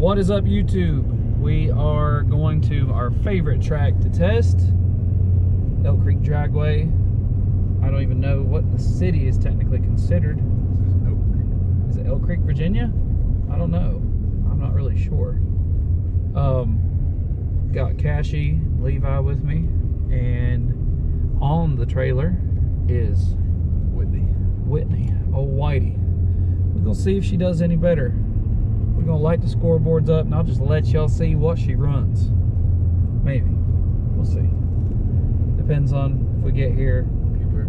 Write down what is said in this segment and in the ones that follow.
What is up, YouTube? We are going to our favorite track to test, Elk Creek Dragway. I don't even know what the city is technically considered. Is it Elk Creek, Virginia? I don't know. I'm not really sure. Got Cashy, Levi with me, and on the trailer is Whitney, oh Whitey. We're gonna see if she does any better. We're gonna light the scoreboards up and I'll just let y'all see what she runs. Maybe. We'll see. Depends on if we get here.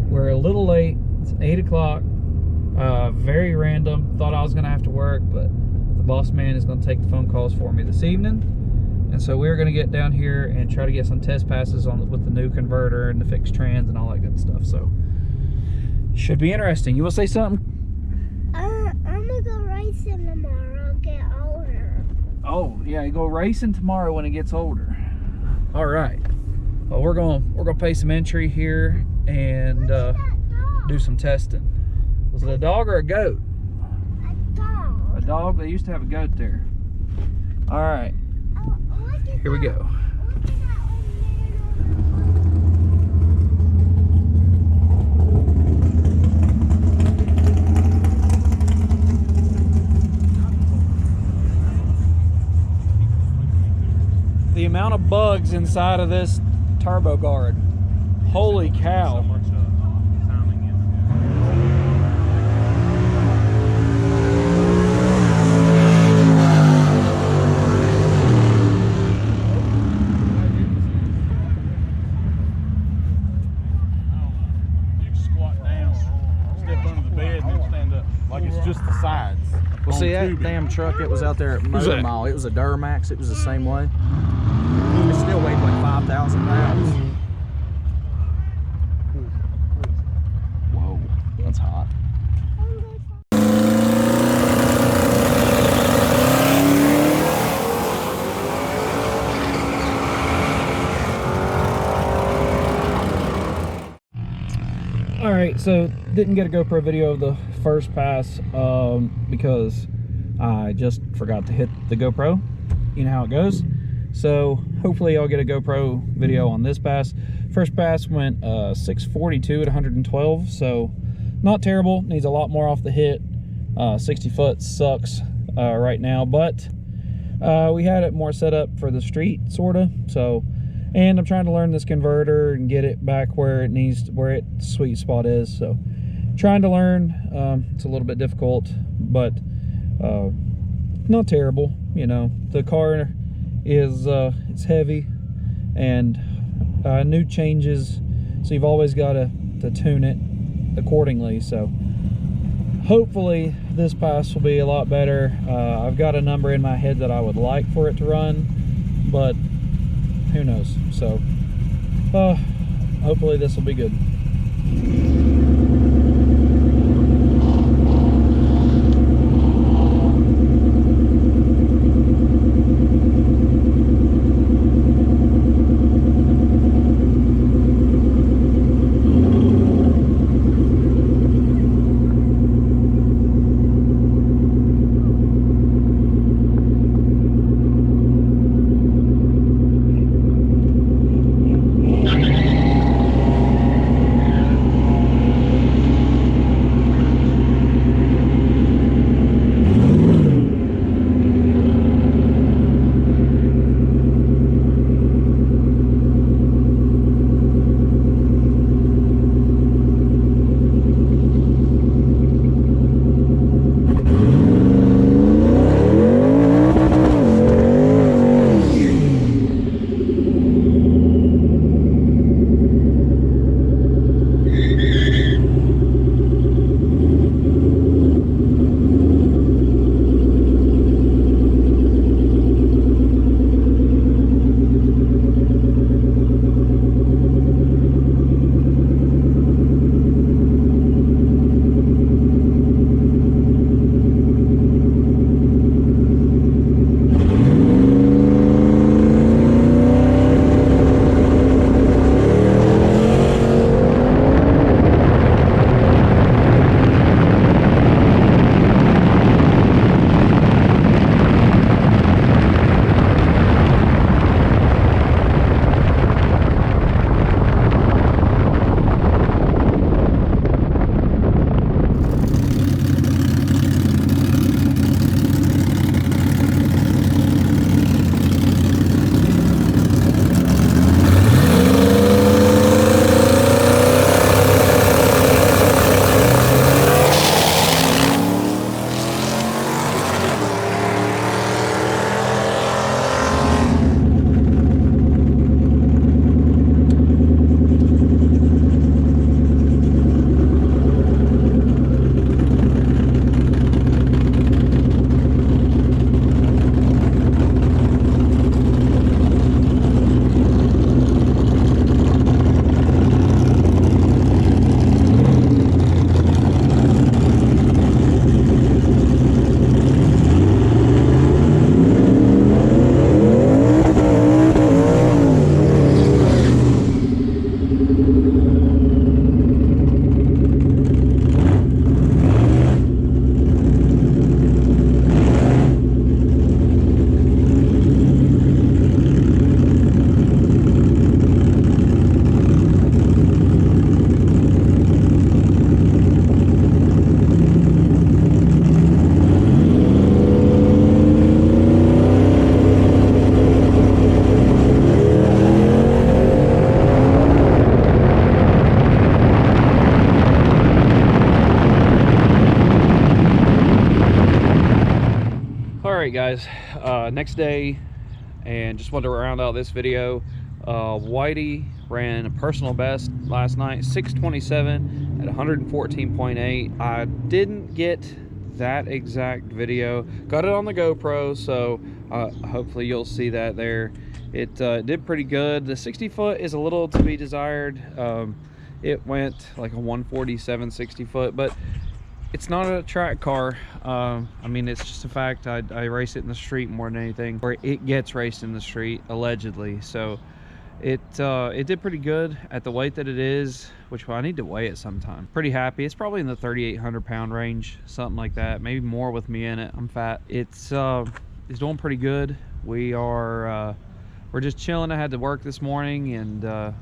We're a little late. It's 8 o'clock. Very random. Thought I was gonna have to work, but the boss man is gonna take the phone calls for me this evening. And so we're gonna get down here and try to get some test passes on with the new converter and the fixed trans and all that good stuff. So should be interesting. You will say something? I'm gonna go racing tomorrow, get older. Oh yeah, you go racing tomorrow when it gets older. All right. Well, we're gonna pay some entry here and do some testing. Was it a dog or a goat? A dog. A dog. They used to have a goat there. All right. Here we go. The amount of bugs inside of this turbo guard. Holy cow. Just the sides. Well, see that damn truck that was out there at Motor Mall, it was a Duramax, it was the same way. It still weighed like 5,000 pounds. Whoa, that's hot. All right, so didn't get a GoPro video of the first pass because I just forgot to hit the GoPro. You know how it goes. So hopefully I'll get a GoPro video on this pass. First pass went 642 at 112, so not terrible. Needs a lot more off the hit. 60 foot sucks right now, but we had it more set up for the street, sorta. So. And I'm trying to learn this converter and get it back where it needs, where its sweet spot is. So, trying to learn. It's a little bit difficult, but not terrible. You know, the car is it's heavy and new changes, so you've always got to tune it accordingly. So, hopefully this pass will be a lot better. I've got a number in my head that I would like for it to run, but who knows? So hopefully this will be good. right, guys, next day, and just wanted to round out this video. Whitey ran a personal best last night, 627 at 114.8. I didn't get that exact video, got it on the GoPro, so hopefully you'll see that there. It did pretty good. The 60 foot is a little to be desired. It went like a 147 60 foot, but it's not a track car. I mean, it's just a fact. I race it in the street more than anything, or it gets raced in the street allegedly. So it did pretty good at the weight that it is, which I need to weigh it sometime. Pretty happy. It's probably in the 3,800 pound range, something like that, maybe more with me in it. I'm fat. It's doing pretty good. We're just chilling. I had to work this morning, and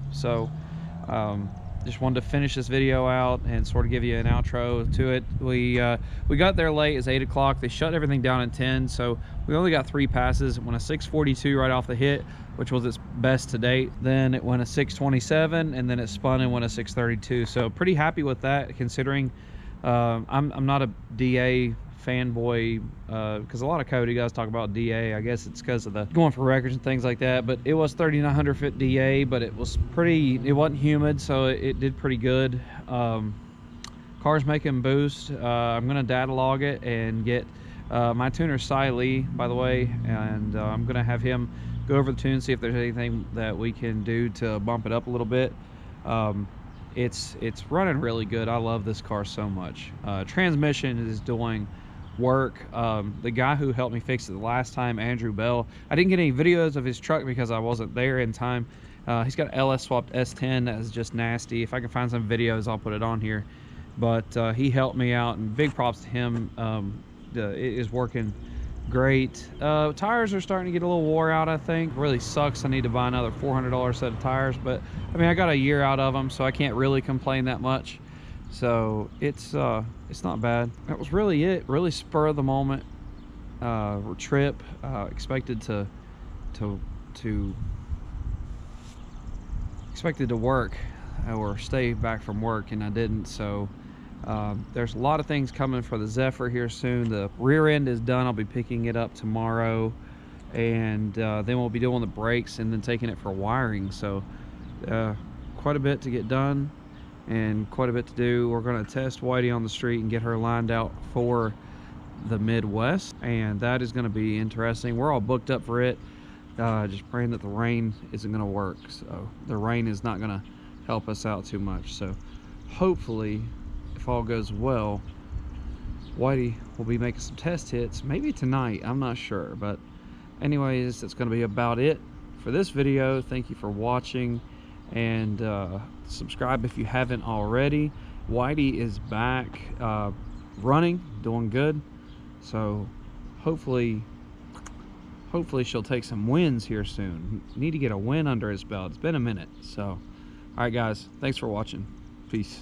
just wanted to finish this video out and sort of give you an outro to it. We got there late. It's 8 o'clock. They shut everything down at 10, so we only got 3 passes. It went a 642 right off the hit, which was its best to date. Then it went a 627, and then it spun and went a 632. So pretty happy with that, considering I'm not a DA fanboy, because a lot of Coyote guys talk about DA. I guess it's because of the going for records and things like that, but it was 3,900 foot DA, but it was it wasn't humid, so it did pretty good. Car's making boost. I'm gonna data log it and get my tuner Cy Lee, by the way, and I'm gonna have him go over the tune, see if there's anything that we can do to bump it up a little bit. It's running really good. I love this car so much. Transmission is doing work. The guy who helped me fix it the last time, Andrew Bell, I didn't get any videos of his truck because I wasn't there in time. He's got an LS swapped S10 that is just nasty. If I can find some videos, I'll put it on here. But he helped me out, and big props to him. It is working great. Tires are starting to get a little wore out, I think. Really sucks. I need to buy another $400 set of tires, but I mean, I got a year out of them, so I can't really complain that much. So it's not bad. That was really it. Really spur of the moment trip. Expected to work or stay back from work, and I didn't. So there's a lot of things coming for the Zephyr here soon. The rear end is done. I'll be picking it up tomorrow, and then we'll be doing the brakes and then taking it for wiring. So quite a bit to get done and quite a bit to do. We're going to test Whitey on the street and get her lined out for the Midwest, and that is going to be interesting. We're all booked up for it. Just praying that the rain isn't going to work. So the rain is not going to help us out too much. So hopefully, if all goes well, Whitey will be making some test hits, maybe tonight, I'm not sure. But anyways, that's going to be about it for this video. Thank you for watching, and subscribe if you haven't already. Whitey is back running, doing good, so hopefully she'll take some wins here soon. Need to get a win under his belt. It's been a minute. So all right, guys, thanks for watching. Peace.